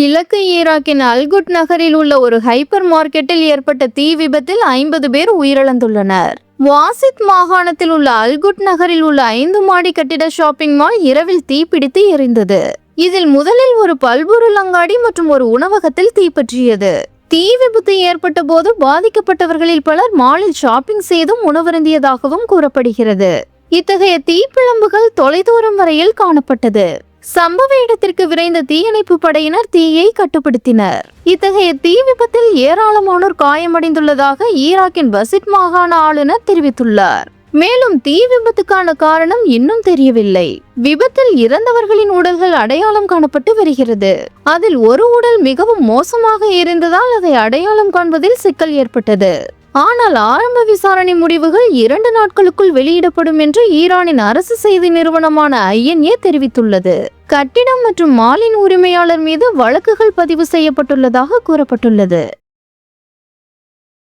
கிழக்கு ஈராக்கின் அல்குட் நகரில் உள்ள ஒரு ஹைப்பர் மார்க்கெட்டில் ஏற்பட்ட தீ விபத்தில் 50 பேர் உயிரிழந்துள்ளனர். வாசித் மாகாணத்தில் உள்ள அல்குட் நகரில் உள்ள 5 மாடி கட்டிட ஷாப்பிங் மால் இரவில் தீப்பிடித்து எரிந்தது. இதில் முதலில் ஒரு பல்பொருள் அங்காடி மற்றும் ஒரு உணவகத்தில் தீப்பற்றியது. தீ விபத்து ஏற்பட்ட போது பாதிக்கப்பட்டவர்களில் பலர் மாலில் ஷாப்பிங் செய்தும் உணவருந்தியதாகவும் கூறப்படுகிறது. இத்தகைய தீப்பிழம்புகள் தொலைதூரம் வரையில் காணப்பட்டது. சம்பவ இடத்திற்கு விரைந்த தீயணைப்பு படையினர் தீயை கட்டுப்படுத்தினர். இத்தகைய தீ விபத்தில் ஏராளமானோர் காயமடைந்துள்ளதாக ஈராக்கின் பசிட் மாகாண ஆளுநர் தெரிவித்துள்ளார். மேலும் தீ விபத்துக்கான காரணம் இன்னும் தெரியவில்லை. விபத்தில் இறந்தவர்களின் உடல்கள் அடையாளம் காணப்பட்டு வருகிறது. அதில் ஒரு உடல் மிகவும் மோசமாக எரிந்ததால் அதை அடையாளம் காண்பதில் சிக்கல் ஏற்பட்டது. ஆனால் ஆரம்ப விசாரணை முடிவுகள் 2 நாட்களுக்குள் வெளியிடப்படும் என்று ஈரானின் அரசு செய்தி நிறுவனமான INA தெரிவித்துள்ளது. கட்டிடம் மற்றும் மாலின் உரிமையாளர் மீது வழக்குகள் பதிவு செய்யப்பட்டுள்ளதாக கூறப்பட்டுள்ளது.